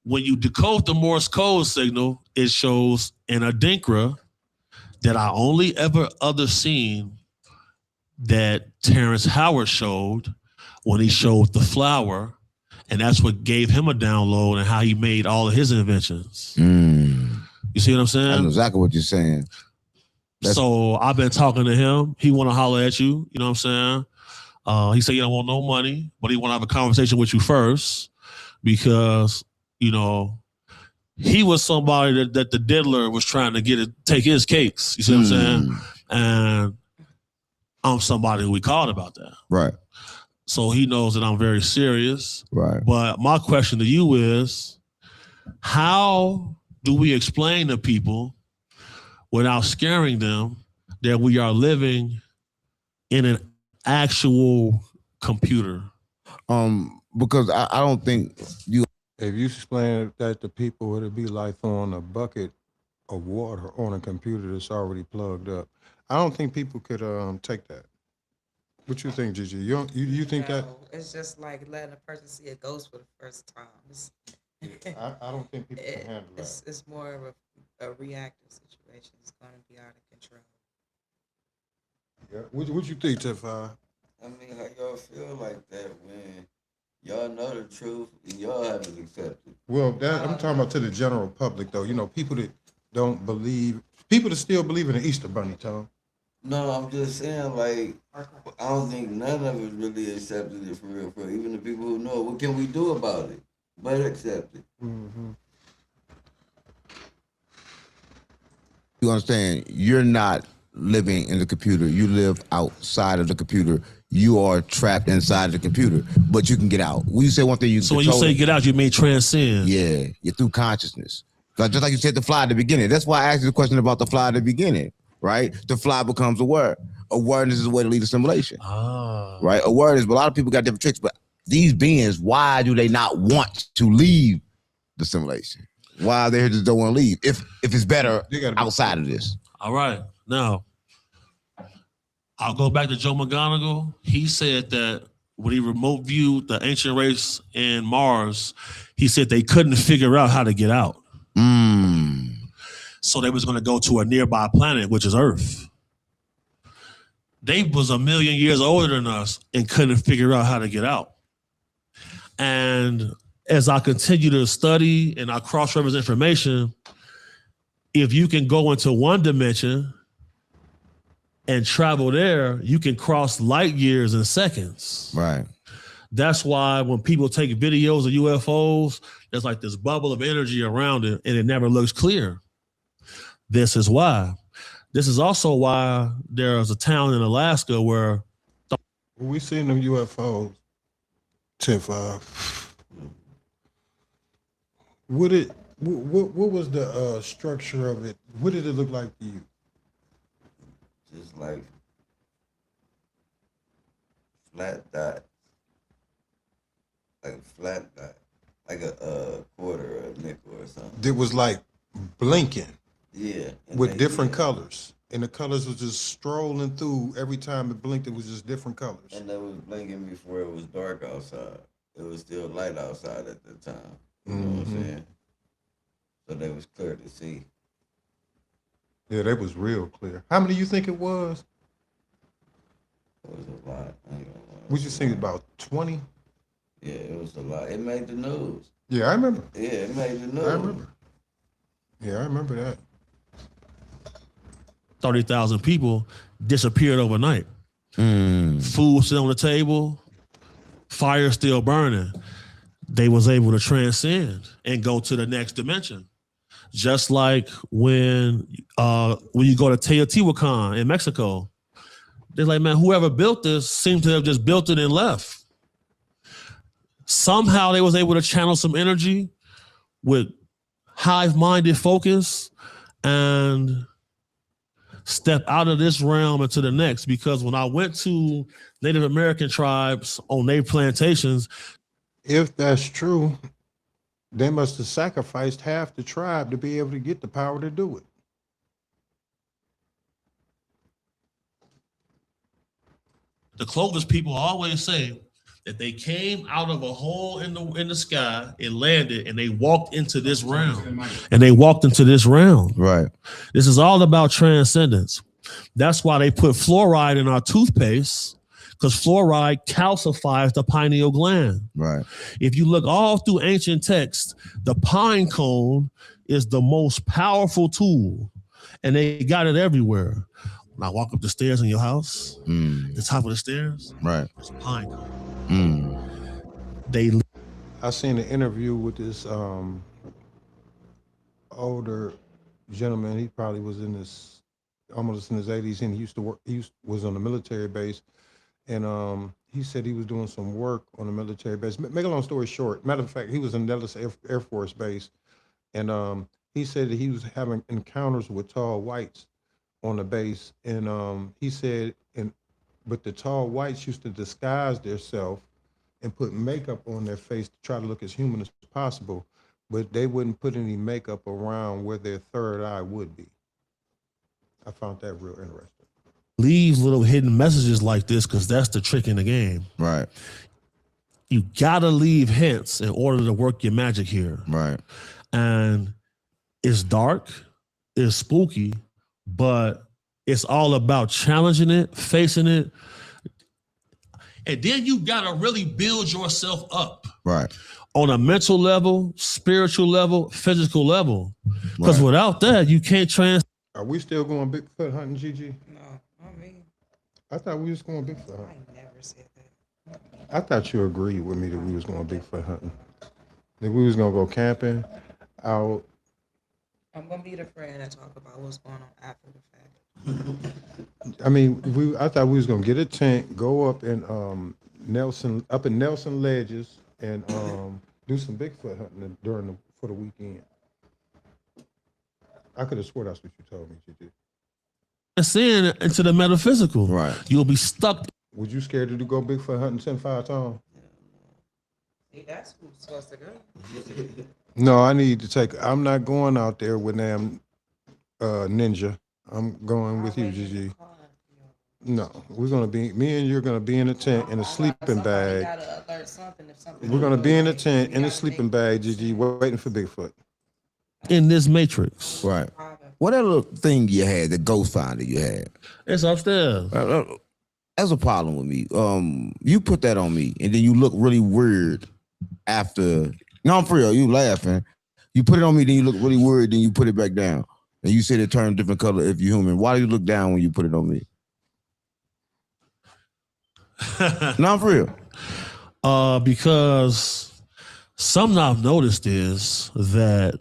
When you decode the Morse code signal, it shows an Adinkra that I only ever seen that Terrence Howard showed when he showed the flower, and that's what gave him a download and how he made all of his inventions. You see what I'm saying? I know exactly what you're saying. So I've been talking to him. He want to holler at you. You know what I'm saying? He said he don't want no money, but he want to have a conversation with you first because, you know, he was somebody that the diddler was trying to take his cakes. You see what I'm saying? And I'm somebody who we called about that. Right. So he knows that I'm very serious. Right. But my question to you is, how do we explain to people without scaring them that we are living in an actual computer? Because I don't think you. If you explain that to people, it'd be like throwing a bucket of water on a computer that's already plugged up. I don't think people could take that. What you think, Gigi? You think that? It's just like letting a person see a ghost for the first time. I don't think people can handle that. It's more of a reactive situation. It's going to be out of control. Yeah. What you think, Tiffany? I mean, how y'all feel like that when y'all know the truth and y'all haven't accepted? Well, I'm talking about to the general public, though. You know, people that don't believe, people that still believe in the Easter Bunny, Tom. No, I'm just saying, like, I don't think none of us really accepted it for real. Even the people who know it, what can we do about it? But accept it. You understand? You're not living in the computer. You live outside of the computer. You are trapped inside of the computer, but you can get out. When you say one thing, you So when you say get out, you mean transcend. Yeah, you're through consciousness. Like, just like you said, the fly at the beginning. That's why I asked you the question about the fly at the beginning, right? The fly becomes aware. Awareness is a way to lead a simulation, right? Awareness, but a lot of people got different tricks, but these beings, why do they not want to leave the simulation? Why they just don't want to leave if it's better outside of this? All right. Now, I'll go back to Joe McGonigal. He said that when he remote viewed the ancient race in Mars, he said they couldn't figure out how to get out. So they was going to go to a nearby planet, which is Earth. They was 1 million years older than us and couldn't figure out how to get out. And as I continue to study and I cross-reference information, if you can go into one dimension and travel there, you can cross light years in seconds. Right. That's why when people take videos of UFOs, there's like this bubble of energy around it and it never looks clear. This is why. This is also why there's a town in Alaska where We seen them UFOs, 10-5. What was the structure of it? What did it look like to you? Just like flat dot, like a flat dot, like a quarter or a nickel or something. It was like blinking Yeah. and with they- different yeah. colors. And the colors was just strolling through. Every time it blinked, it was just different colors. And that was blinking before it was dark outside. It was still light outside at the time. You know what I'm Mhm. saying? So that was clear to see. Yeah, that was real clear. How many you think it was? It was a lot. I ain't gonna lie. We just think about 20. Yeah, it was a lot. It made the news. Yeah, I remember. Yeah, it made the news. I remember. Yeah, I remember that. 30,000 people disappeared overnight. Food still on the table, fire still burning. They was able to transcend and go to the next dimension. Just like when you go to Teotihuacan in Mexico, they're like, man, whoever built this seems to have just built it and left. Somehow they was able to channel some energy with hive-minded focus and step out of this realm into the next. Because when I went to Native American tribes on their plantations, If that's true, they must have sacrificed half the tribe to be able to get the power to do it. the Clovis people always say that they came out of a hole in the sky and landed, and they walked into this realm. And they walked into this realm. Right. This is all about transcendence. That's why they put fluoride in our toothpaste, because fluoride calcifies the pineal gland. Right. If you look all through ancient texts, the pine cone is the most powerful tool, and they got it everywhere. When I walk up the stairs in your house, the top of the stairs, Right. there's a pine cone. They I seen an interview with this older gentleman. He probably was in his almost in his 80s, and he used to work. Was on a military base, and he said he was doing some work on a military base. Make a long story short, matter of fact, he was in Nellis Air Force Base, and he said that he was having encounters with tall whites on the base, and he said, but the tall whites used to disguise themselves and put makeup on their face to try to look as human as possible, but they wouldn't put any makeup around where their third eye would be. I found that real interesting. leave little hidden messages like this because that's the trick in the game. Right. You gotta leave hints in order to work your magic here. Right. And it's dark, it's spooky, but it's all about challenging it, facing it. And then you gotta really build yourself up Right. on a mental level, spiritual level, physical level. Because Right. without that, you can't Are we still going Bigfoot hunting, Gigi? No, I mean, I thought we was going Bigfoot I hunting. ain't never said that. I thought you agreed with me that we was going Bigfoot hunting. That we was gonna go camping out. I'm gonna be the friend and talk about what's going on after the fact. I mean, I thought we was gonna get a tent, go up in Nelson Ledges, and do some Bigfoot hunting for the weekend. I could have swore that's what you told me, Gigi. sin into the metaphysical. Right. You'll be stuck. Was you scared to go Bigfoot hunting 10-5 Tom? See, that's who's supposed to go. No, I need to take. I'm not going out there with them ninja. I'm going with you, Gigi. No, we're gonna be me and you're gonna be in a tent in a sleeping bag. We're gonna be in a tent in a sleeping bag, Gigi, waiting for Bigfoot. In this matrix. Right. What that little thing you had, the ghost finder you had? It's upstairs. That's a problem with me. You put that on me, and then you look really weird after. No, I'm for real. You laughing. You put it on me, then you look really weird, then you put it back down. And you said it turned different color if you're human. Why do you look down when you put it on me? No, I'm for real. Because something I've noticed is that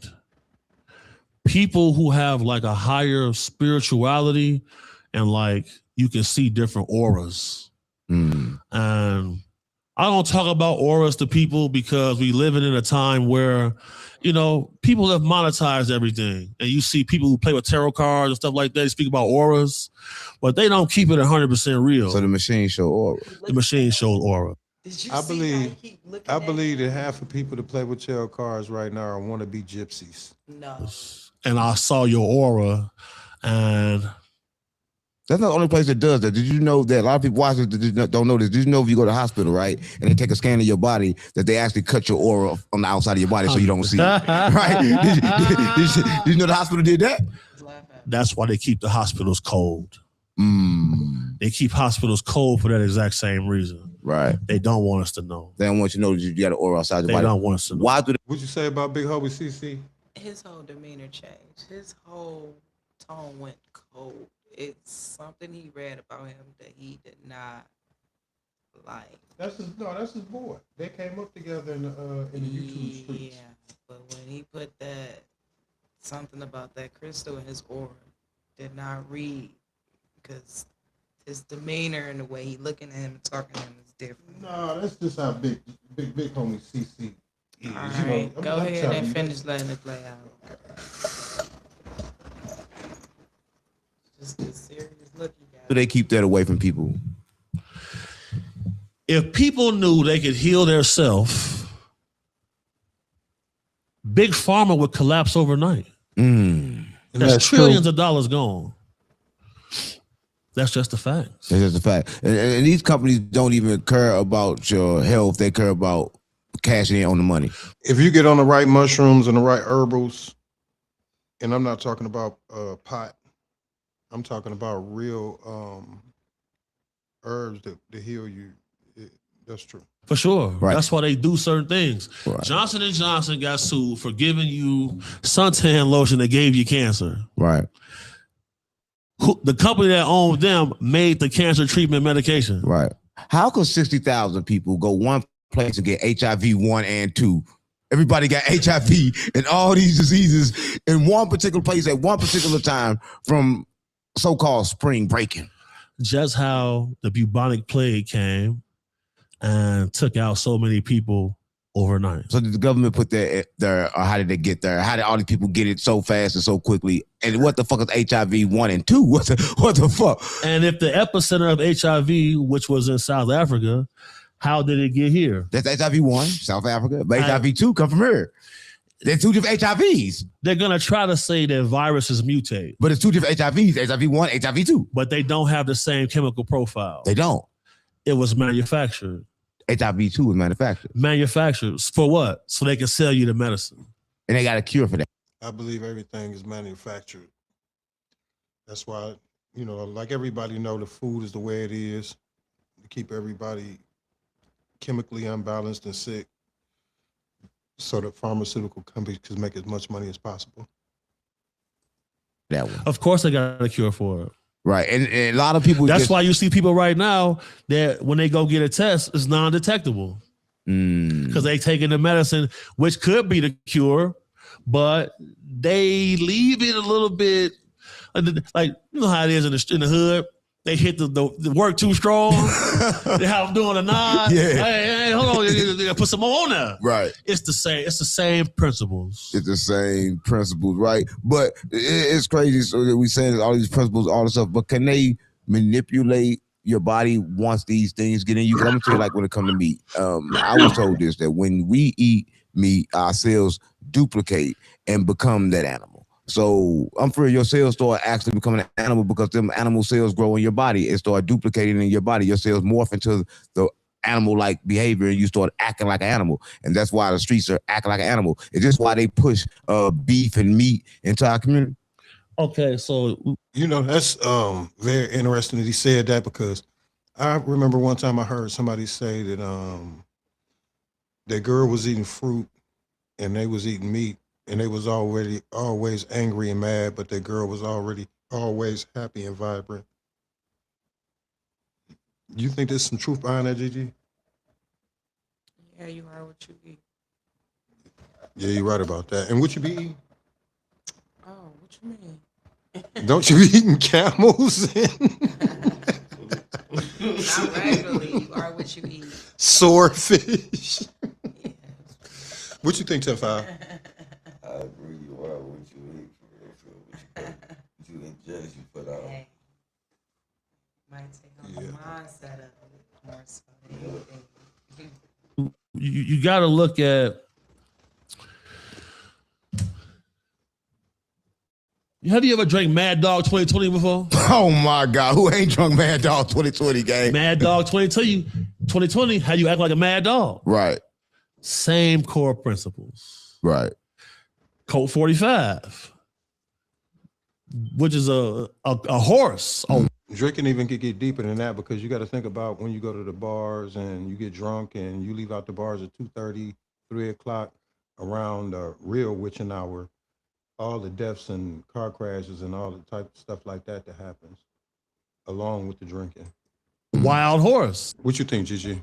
people who have like a higher spirituality and like you can see different auras. Mm. And I don't talk about auras to people because we live in a time where, you know, people have monetized everything. And you see people who play with tarot cards and stuff like that, they speak about auras, but they don't keep it 100% real. So the machine show aura. The machine shows aura. Did you I see believe- how he keep looking I at believe him? that half of people that play with tarot cards right now are wannabe gypsies. No. And I saw your aura and That's not the only place that does that. Did you know that a lot of people watch it that don't know this? Did you know if you go to the hospital, right, and they take a scan of your body, that they actually cut your aura on the outside of your body so you don't see it? Right? Did you know the hospital did that? that's why they keep the hospitals cold. Mm, They keep hospitals cold for that exact same reason. right. They don't want us to know. They don't want you to know that you got an aura outside your They body. don't want us to know. Why do they? What'd you say about Big Hobie CC? His whole demeanor changed. His whole tone went cold. It's something he read about him that he did not like. That's his boy. They came up together in the YouTube streets. Yeah, but when he put that something about that crystal in his aura, did not read because his demeanor and the way he looking at him and talking to him is different. No, that's just how big homie CC is. All You know, right, go I'm ahead telling and you, finish letting it play out. Just a serious look you got. Do they keep that away from people? If people knew they could heal their self, Big Pharma would collapse overnight. Mm. And That's that's trillions true. of dollars gone. That's just the fact. That's just a fact. And these companies don't even care about your health. They care about cashing in on the money. If you get on the right mushrooms and the right herbals, and I'm not talking about pot, I'm talking about real herbs that heal you. That's true. For sure. Right. That's why they do certain things. Right. Johnson & Johnson got sued for giving you suntan lotion that gave you cancer. Right. The company that owned them made the cancer treatment medication. Right. How could 60,000 people go one place and get HIV 1 and 2? Everybody got HIV and all these diseases in one particular place at one particular time from so-called spring breaking. Just how the bubonic plague came and took out so many people overnight. So did the government put that there, or how did they get there? How did all these people get it so fast and so quickly? And what the fuck is HIV 1 and 2? What the fuck? And if the epicenter of HIV, which was in South Africa, how did it get here? That's HIV 1, South Africa. But HIV 2 come from here. They're two different HIVs. They're going to try to say that viruses mutate, But it's two different HIVs, HIV 1, HIV 2. but they don't have the same chemical profile. They don't. It was manufactured. HIV 2 is manufactured. Manufactured for what? So they can sell you the medicine. And they got a cure for that. I believe everything is manufactured. That's why, you know, like everybody know, the food is the way it is to keep everybody chemically unbalanced and sick, so that pharmaceutical companies can make as much money as possible. That one. Of course, they got a cure for it. Right. And a lot of people That's just, why you see people right now that when they go get a test, it's non-detectable because they taking the medicine, which could be the cure, but they leave it a little bit like, you know how it is in the hood. They hit the work too strong. They have them doing a nod. Yeah. Hey, hold on, put some more on there. right. It's the same. It's the same principles. It's the same principles, right? But it's crazy. So we saying all these principles, all this stuff, but can they manipulate your body once these things get in you? 'Cause I'm gonna tell you, like when it comes to meat, I was told this, that when we eat meat, our cells duplicate and become that animal. So I'm sure your cells start actually becoming an animal because them animal cells grow in your body and start duplicating in your body. Your cells morph into the animal-like behavior and you start acting like an animal. And that's why the streets are acting like an animal. It's just why they push beef and meat into our community. Okay, so You know, that's very interesting that he said that, because I remember one time I heard somebody say that that girl was eating fruit and they was eating meat, and they was always angry and mad, but that girl was already always happy and vibrant. You think there's some truth behind that, Gigi? Yeah, you are what you eat. Yeah, you're right about that. And what you be eating? Oh, what you mean? Don't you be eating camels and Not regularly. You are what you eat. swordfish? Yeah. What you think, 10-5? I agree. You are what you eat. For real. What you ingest, you put out. Hey. Might take on the mindset of it more so than anything. You got to look at. Have you ever drank Mad Dog 2020 before? Oh my God, who ain't drunk Mad Dog 2020 gang? Mad Dog 2020, how you act like a mad dog? Right, Same core principles. right. Colt 45, which is a horse. Oh, Drinking even could get deeper than that because you got to think about when you go to the bars and you get drunk and you leave out the bars at 2:30, 3 o'clock around the real witching hour. All the deaths and car crashes and all the type of stuff like that happens along with the drinking. wild horse. What you think, Gigi? It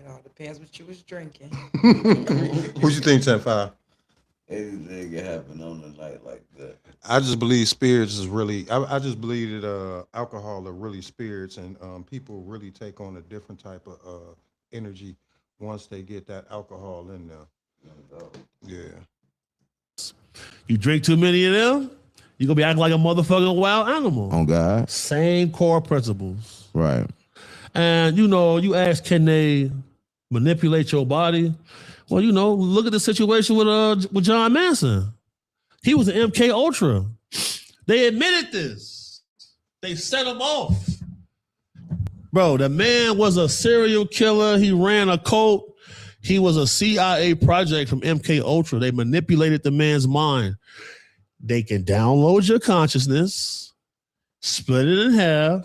all depends what you was drinking. What you think, 10-5? Anything can happen on a night like that. I just believe spirits is really, I just believe that alcohol are really spirits and people really take on a different type of energy once they get that alcohol in there. Yeah. You drink too many of them, you're going to be acting like a motherfucking wild animal. On God. Same core principles. Right. And, you ask, can they manipulate your body? Well, look at the situation with John Manson. He was an MK Ultra. They admitted this. They set him off. Bro, the man was a serial killer. He ran a cult. He was a CIA project from MK Ultra. They manipulated the man's mind. They can download your consciousness, split it in half,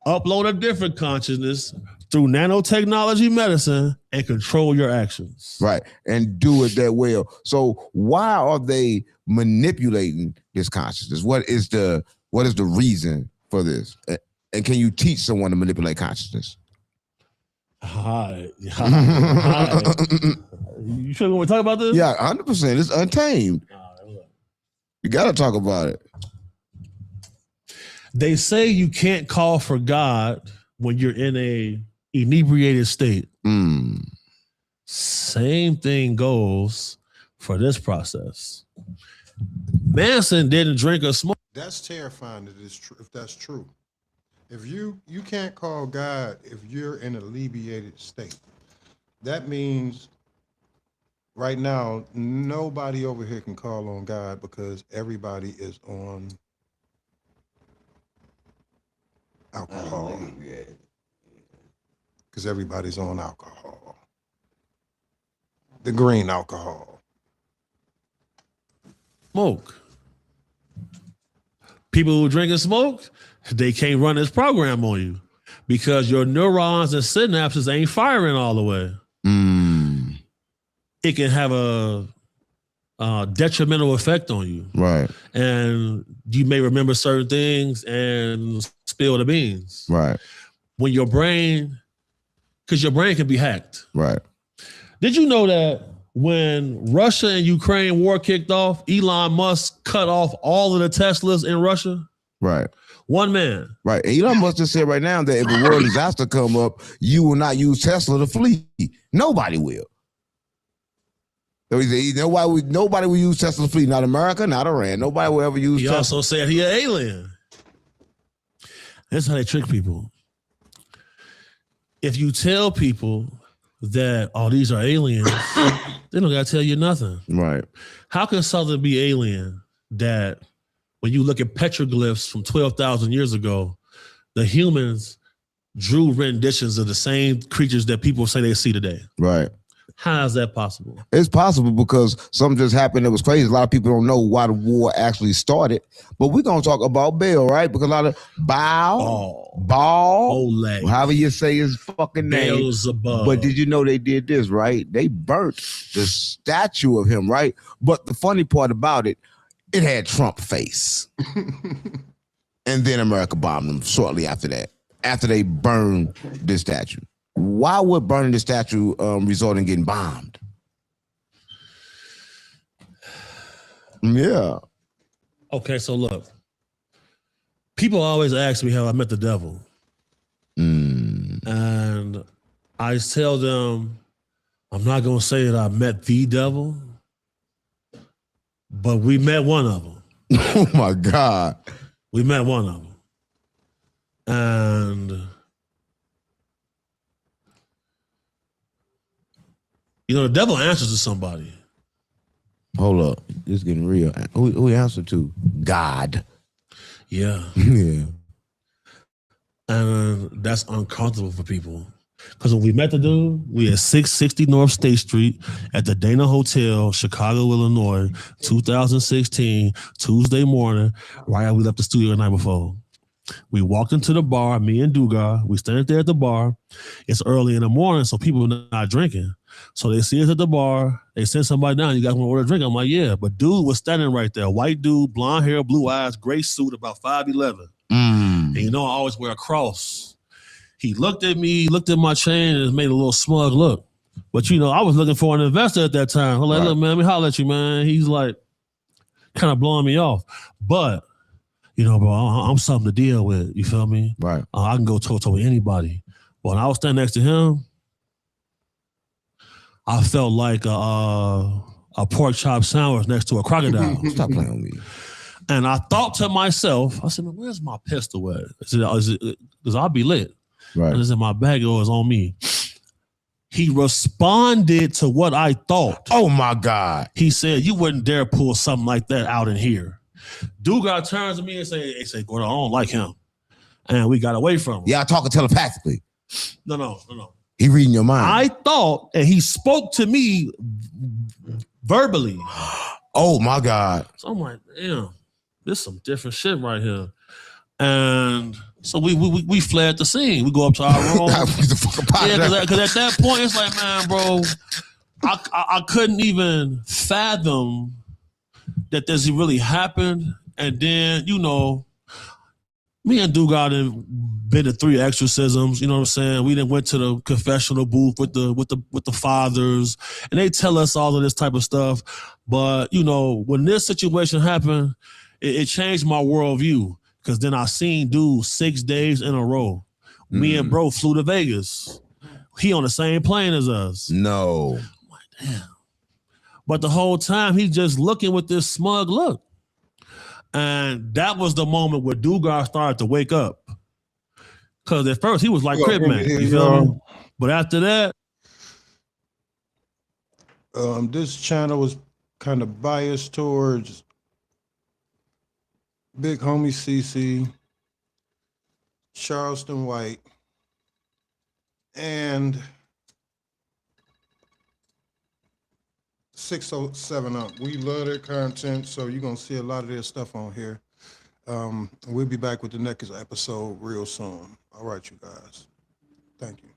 upload a different consciousness through nanotechnology medicine, and control your actions. Right. And do it that well. So why are they manipulating this consciousness? What is the reason for this? And can you teach someone to manipulate consciousness? Hi. You sure we talk about this? Yeah, 100%. It's untamed. You got to talk about it. They say you can't call for God when you're in a inebriated state. Same thing goes for this process. Manson didn't drink or smoke. That's terrifying that it's true, if that's true. If you can't call God if you're in an alleviated state. That means right now, nobody over here can call on God because everybody is on alcohol. Because everybody's on alcohol. The green alcohol. Smoke. People who drink and smoke, they can't run this program on you because your neurons and synapses ain't firing all the way. It can have a detrimental effect on you. Right. And you may remember certain things and spill the beans. Right. When your brain, because your brain can be hacked. Right. Did you know that when Russia and Ukraine war kicked off, Elon Musk cut off all of the Teslas in Russia? Right. One man. Right. And Elon Musk just said right now that if a world disaster come up, you will not use Tesla to flee. Nobody will. So he said, nobody will use Tesla to flee. Not America, not Iran. Nobody will ever use He Tesla. also said he an alien. That's how they trick people. If you tell people that, these are aliens, they don't got to tell you nothing. Right. How can something be alien that when you look at petroglyphs from 12,000 years ago, the humans drew renditions of the same creatures that people say they see today? Right. How is that possible? It's possible because something just happened that was crazy. A lot of people don't know why the war actually started. But we're going to talk about Baal, right? Because a lot of Baal, Oleg, however you say his fucking name. Beelzebub. But did you know they did this, right? They burnt the statue of him, right? But the funny part about it, it had Trump face. And then America bombed them shortly after that, after they burned this statue. Why would burning the statue result in getting bombed? Yeah. Okay, so look. People always ask me how I met the devil. And I tell them, I'm not going to say that I met the devil, but we met one of them. Oh my God. We met one of them. And, you know, the devil answers to somebody. Hold up. This is getting real. Who he answered to? God. Yeah. Yeah. And that's uncomfortable for people. Because when we met the dude, we at 660 North State Street at the Dana Hotel, Chicago, Illinois, 2016, Tuesday morning, right after we left the studio the night before. We walked into the bar, me and Dugar. We standing there at the bar. It's early in the morning, so people are not drinking. So they see us at the bar. They send somebody down. You guys want to order a drink? I'm like, yeah. But dude was standing right there. White dude, blonde hair, blue eyes, gray suit, about 5'11". And you know I always wear a cross. He looked at me, looked at my chain, and made a little smug look. But, you know, I was looking for an investor at that time. I'm like, look, man, let me holler at you, man. He's like kind of blowing me off. But, you know, bro, I'm something to deal with. You feel me? Right. I can go toe-to-toe with anybody. But when I was standing next to him, I felt like a pork chop sandwich next to a crocodile. Stop playing with me. And I thought to myself, I said, man, where's my pistol at? Because I'll be lit. Right. And it's in my bag or it's on me. He responded to what I thought. Oh my God. He said, you wouldn't dare pull something like that out in here. Dugar turns to me and say, Gordon, I don't like him. And we got away from him. Y'all talking telepathically. No. He reading your mind. I thought, and he spoke to me verbally. Oh my God. So I'm like, damn, this is some different shit right here. And so we fled the scene. We go up to our room. Because at that point, it's like, man, bro, I couldn't even fathom that this really happened. And then, you know, me and Dugar done been to 3 exorcisms. You know what I'm saying? We then went to the confessional booth with the fathers, and they tell us all of this type of stuff. But you know, when this situation happened, it changed my worldview. Because then I seen dude 6 days in a row. Me and bro flew to Vegas. He on the same plane as us. No. I'm like, damn. But the whole time he's just looking with this smug look. And that was the moment where Dugar started to wake up. Because at first he was like Crip Man. You feel me? But after that. This channel was kind of biased towards Big Homie CC, Charleston White, and 607 Up. We love their content, so you're going to see a lot of their stuff on here. We'll be back with the next episode real soon. All right, you guys. Thank you.